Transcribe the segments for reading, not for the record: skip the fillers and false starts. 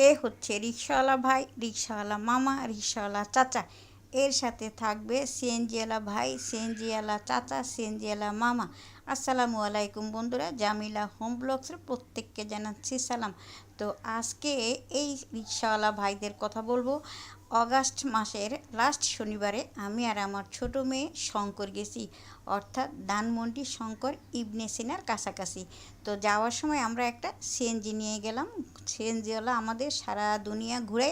এ হচ্ছে রিকশাওয়ালা ভাই, রিকশাওয়ালা মামা, রিকশাওয়ালা চাচা। এর সাথে থাকবে সিএনজিওয়ালা ভাই, সিএনজিওয়ালা চাচা, সিএনজিওয়ালা মামা। আসসালামু আলাইকুম বন্ধুরা, জামিলা হোম ব্লগসের প্রত্যেককে জানাচ্ছি সালাম। তো আজকে এই রিকশাওয়ালা ভাইদের কথা বলবো। অগাস্ট মাসের লাস্ট শনিবারে আমি আর আমার ছোট মেয়ে শঙ্কর গেছি, অর্থাৎ ধানমন্ডি শঙ্কর ইবনে সিনার কাছাকাছি। তো যাওয়ার সময় আমরা একটা সিএনজি নিয়ে গেলাম। সিএনজিওয়ালা আমাদের সারা দুনিয়া ঘুরে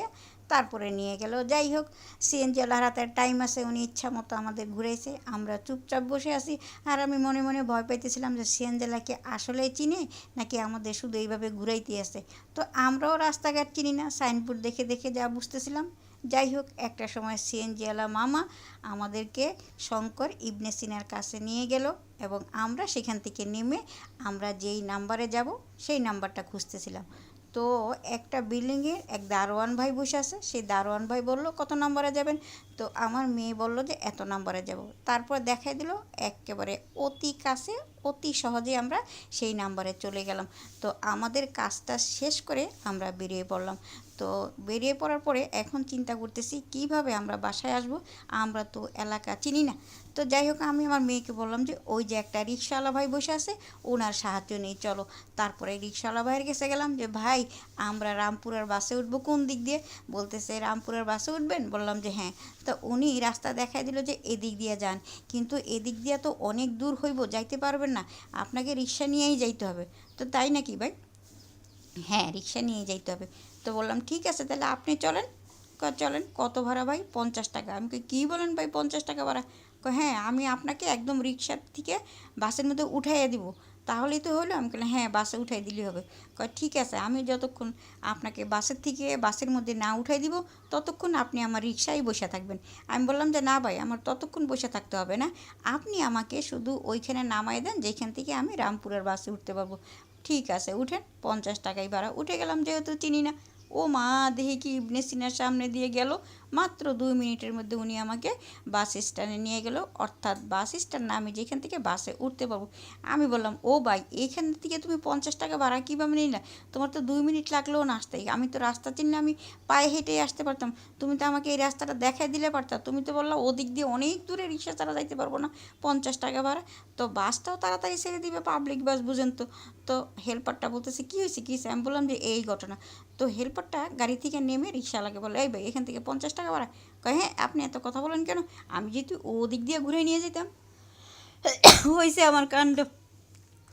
তারপরে নিয়ে গেল। যাই হোক, সিএনজিওয়ালার হাতে টাইম আছে, উনি ইচ্ছা মতো আমাদের ঘুরেছে, আমরা চুপচাপ বসে আছি। আর আমি মনে মনে ভয় পাইতেছিলাম যে সিএনজিওয়ালাকে আসলেই চিনে নাকি আমাদের শুধু এইভাবে ঘুরাইতে আছে। তো আমরাও রাস্তাঘাট চিনি না, সাইনবোর্ড দেখে দেখে যা বুঝতেছিলাম। যাই হোক, একটা সময় সিএনজিওয়ালা মামা আমাদেরকে শঙ্কর ইবনে সিনার কাছে নিয়ে গেল এবং আমরা সেখান থেকে নেমে আমরা যেই নাম্বারে যাব সেই নাম্বারটা খুঁজতেছিলাম। তো একটা বিল্ডিংয়ে এক দারোয়ান ভাই বসে আছে, সেই দারোয়ান ভাই বলল কত নাম্বারে যাবেন। তো আমার মেয়ে বলল যে এত নাম্বারে যাব। তারপর দেখাই দিল একেবারে অতি কাছে, অতি সহজে আমরা সেই নাম্বারে চলে গেলাম। তো আমাদের কাজটা শেষ করে আমরা বেরিয়ে পড়লাম। তো বেরিয়ে পড়ার পরে এখন চিন্তা করতেছি কিভাবে আমরা বাসায় আসব, আমরা তো এলাকা চিনি না। তো যাই হোক, আমি আমার মেয়েকে বললাম যে ওই যে একটা রিকশাওয়ালা ভাই বসে আছে, ওনার সাহায্য নেই, চলো। তারপরে রিকশাওয়ালা ভাইয়ের কাছে গেলাম যে ভাই, আমরা রামপুরার বাসে উঠবো কোন দিক দিয়ে? বলতেছে রামপুরার বাসে উঠবেন? বললাম যে হ্যাঁ। তো উনি রাস্তা দেখাই দিল যে এদিক দিয়ে যান, কিন্তু এদিক দিয়ে তো অনেক দূর হইব, যাইতে পারবেন না, আপনাকে রিক্সা নিয়েই যাইতে হবে। তো তাই নাকি ভাই? হ্যাঁ, রিক্সা নিয়ে যাইতে হবে। তো বললাম ঠিক আছে, তাহলে আপনি চলেন। চলেন। কত ভাড়া ভাই? 50 টাকা। আমি কী বলেন ভাই, 50 টাকা ভাড়া? হ্যাঁ, আমি আপনাকে একদম রিক্সার থেকে বাসের মধ্যে উঠাইয়া দিব, তাহলেই তো হলো। আমি বললাম হ্যাঁ, বাসে উঠাই দিলেই হবে। ঠিক আছে, আমি যতক্ষণ আপনাকে বাসের থেকে বাসের মধ্যে না উঠাই দিব ততক্ষণ আপনি আমার রিক্সায় বসে থাকবেন। আমি বললাম যে না ভাই, আমার ততক্ষণ বসে থাকতে হবে না, আপনি আমাকে শুধু ওইখানে নামাই দেন যেখান থেকে আমি রামপুরের বাসে উঠতে পারবো। ঠিক আছে, উঠেন, 50 টাকাই ভাড়া। উঠে গেলাম, যেহেতু চিনি না। ও মা, দেখি কি ইবনে সিনার সামনে দিয়ে গেল, মাত্র 2 মিনিটের মধ্যে উনি আমাকে বাস স্ট্যান্ডে নিয়ে গেল, অর্থাৎ বাস স্ট্যান্ড না, আমি যেখান থেকে বাসে উঠতে পারবো। আমি বললাম ও ভাই, এইখান থেকে তুমি 50 টাকা ভাড়া কীভাবে নিলে? তোমার তো 2 মিনিট লাগলেও না আসতে, আমি তো রাস্তা চিনি না, আমি পায়ে হেঁটেই আসতে পারতাম, তুমি তো আমাকে এই রাস্তাটা দেখাই দিলে পারতা। তুমি তো বললা ওদিক দিয়ে অনেক দূরে, রিক্সা ছাড়া যাইতে পারবো না, 50 টাকা ভাড়া। তো বাসটাও তাড়াতাড়ি ছেড়ে দিবে, পাবলিক বাস বুঝেন তো। তো হেল্পারটা বলতেছে কী হয়েছে কী হয়েছে? আমি বললাম যে এই ঘটনা। তো হেল্পারটা গাড়ি থেকে নেমে রিক্সাওয়ালাকে বলে এই ভাই, এখান থেকে 50 টাকা ভাড়া। কয় হ্যাঁ, আপনি এত কথা বলেন কেন? আমি যেহেতু ওদিক দিয়ে ঘুরে নিয়ে যেতাম, হয়েছে আমার কাণ্ড।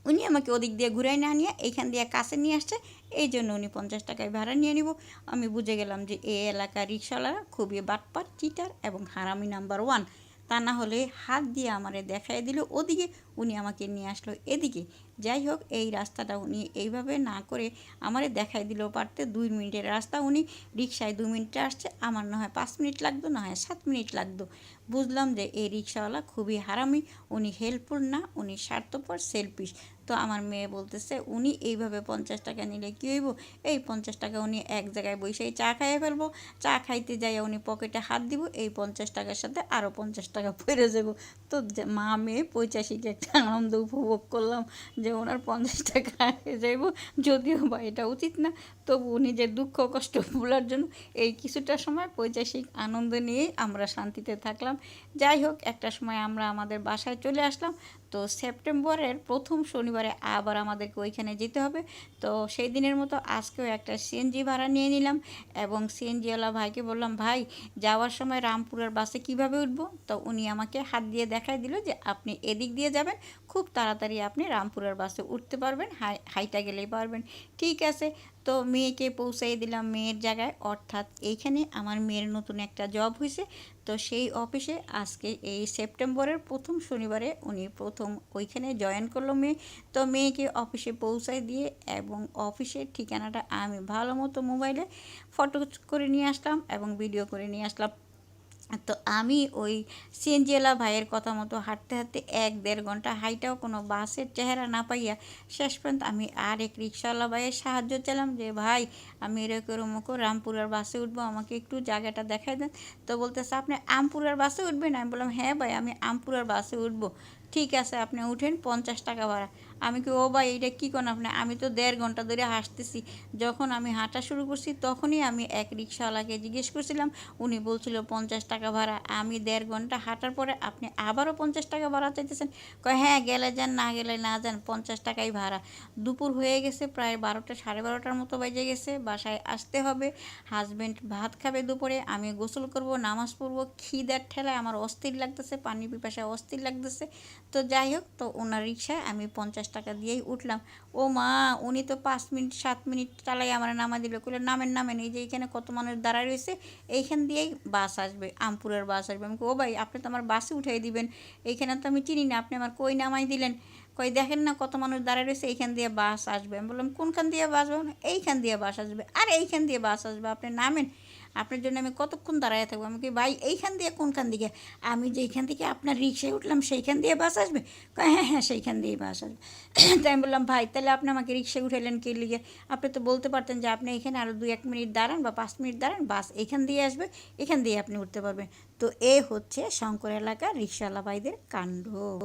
উনি আমাকে ওদিক দিয়ে ঘুরাই না নিয়ে এইখান দিয়ে কাছে নিয়ে আসছে, এই জন্য উনি 50 টাকায় ভাড়া নিয়ে নিব। আমি বুঝে গেলাম যে এই এলাকার রিক্সাওয়ালারা খুবই বাটপার, চিটার এবং হারামি নাম্বার 1। তা না হলে হাত দিয়ে আমারে দেখাই দিল ওদিকে, উনি আমাকে নিয়ে আসলো এদিকে। যাই হোক, এই রাস্তাটা উনি এইভাবে না করে আমারে দেখাই দিলেও পারতে। 2 মিনিটের রাস্তা, উনি রিক্সায় 2 মিনিটে আসছে, আমার না হয় 5 মিনিট লাগতো, না হয় 7 মিনিট লাগতো। বুঝলাম যে এই রিক্সাওয়ালা খুবই হারামি, উনি হেল্পফুল না, উনি স্বার্থপর, সেলফিশ। তো আমার মেয়ে বলতেছে উনি এইভাবে 50 টাকা নিলে কী হইব? এই 50 টাকা উনি এক জায়গায় বসেই চা খাইয়ে ফেলবো, চা খাইতে যাইয়া উনি পকেটে হাত দিব, এই 50 টাকার সাথে আরও 50 টাকা পড়ে যাব। তো মা মেয়ে 85কে একটা আনন্দ উপভোগ করলাম যে ওনার 50 টাকা আগে যাইব। যদিও বা এটা উচিত না, তবু নিজের দুঃখ কষ্ট ভোলার জন্য এই কিছুটা সময় 85 আনন্দ নিয়েই আমরা শান্তিতে থাকলাম। যাই হোক, একটা সময় আমরা আমাদের বাসায় চলে আসলাম। তো সেপ্টেম্বরের প্রথম শনিবারে আবার আমাদেরকে ওইখানে যেতে হবে। তো সেই দিনের মতো আজকেও একটা সিএনজি ভাড়া নিয়ে নিলাম এবং সিএনজিওয়ালা ভাইকে বললাম ভাই, যাওয়ার সময় রামপুরের বাসে কিভাবে উঠবো? তো উনি আমাকে হাত দিয়ে দেখাই দিল যে আপনি এদিক দিয়ে যাবেন, খুব তাড়াতাড়ি আপনি রামপুরের বাসে উঠতে পারবেন, হাইটা গেলেই পারবেন। ঠিক আছে। তো মেয়েকে পৌঁছাই দিলাম মেয়ের জায়গায়, অর্থাৎ এইখানে আমার মেয়ের নতুন একটা জব হয়েছে। তো সেই অফিসে আজকে এই সেপ্টেম্বরের প্রথম শনিবারে উনি প্রথম ওইখানে জয়েন করলো মেয়ে। তো মেয়েকে অফিসে পৌঁছায় দিয়ে এবং অফিসের ঠিকানাটা আমি ভালো মতো মোবাইলে ফটো করে নিয়ে আসলাম এবং ভিডিও করে নিয়ে আসলাম। তো আমি ওই সিএনজিওয়ালা ভাইয়ের কথা মতো হাঁটতে হাঁটতে 1-1.5 ঘন্টা হাইটাও কোনো বাসের চেহারা না পাইয়া শেষ পর্যন্ত আমি আর এক রিক্সাওয়ালা ভাইয়ের সাহায্য চাইলাম যে ভাই, আমি এরকম রামপুরার বাসে উঠবো, আমাকে একটু জায়গাটা দেখাই দেন। তো বলতেছে আপনি আমপুরার বাসে উঠবেন? আমি বললাম হ্যাঁ ভাই, আমি আমপুরার বাসে উঠবো। ঠিক আছে, আপনি উঠেন, 50 টাকা ভাড়া। আমি কি ও ভাই এটা কী করেন আপনি? আমি তো 1.5 ঘন্টা ধরে হাঁটতেছি। যখন আমি হাঁটা শুরু করছি তখনই আমি এক রিক্সাওয়ালাকে জিজ্ঞেস করছিলাম, উনি বলছিল 50 টাকা ভাড়া। আমি 1.5 ঘন্টা হাঁটার পরে আপনি আবারও 50 টাকা ভাড়া চাইতেছেন? কয় হ্যাঁ, গেলে যান না গেলে না যান, 50 টাকাই ভাড়া। দুপুর হয়ে গেছে, প্রায় 12টা 12:30টার মতো বেজে গেছে। বাসায় আসতে হবে, হাজব্যান্ড ভাত খাবে দুপুরে, আমি গোসল করব, নামাজ পড়বো, খিদার ঠেলায় আমার অস্থির লাগতেছে, পানি পিপাসায় অস্থির লাগতেছে। তো যাই হোক, তো ওনার রিক্সায় আমি 50 টাকা দিয়েই উঠলাম। ও মা, উনি তো 5 মিনিট 7 মিনিট চালাই আমার নামা দিল, কইলে নামেন নামেন, এই যে এইখানে কত মানুষ দাঁড়ায় রয়েছে, এইখান দিয়েই বাস আসবে, আমপুরের বাস আসবে। আমি ও ভাই, আপনি তো আমার বাসে উঠাই দিবেন, এইখানে তো আমি চিনি না, আপনি আমার কই নামাই দিলেন? কই দেখেন না কত মানুষ দাঁড়ায় রয়েছে, এইখান দিয়ে বাস আসবে। আমি বললাম কোনখান দিয়ে বাস আসবে? এইখান দিয়ে বাস আসবে। আর এইখান দিয়ে বাস আসবে, আপনি নামেন, আপনার জন্য আমি কতক্ষণ দাঁড়ায় থাকবো? আমি কি ভাই এইখান দিয়ে কোনখান দিকে? আমি যেইখান থেকে আপনার রিক্সায় উঠলাম সেইখান দিয়ে বাস আসবে? কয় হ্যাঁ হ্যাঁ, সেইখান দিয়েই বাস আসবে। তাই আমি বললাম ভাই, তাহলে আপনি আমাকে রিক্সায় উঠাইলেন কে লিগে? আপনি তো বলতে পারতেন যে আপনি এখানে আরও 2-1 মিনিট দাঁড়ান বা 5 মিনিট দাঁড়ান, বাস এইখান দিয়ে আসবে, এখান দিয়ে আপনি উঠতে পারবেন। তো এ হচ্ছে শঙ্কর এলাকার রিক্সাওয়ালা ভাইদের কাণ্ড।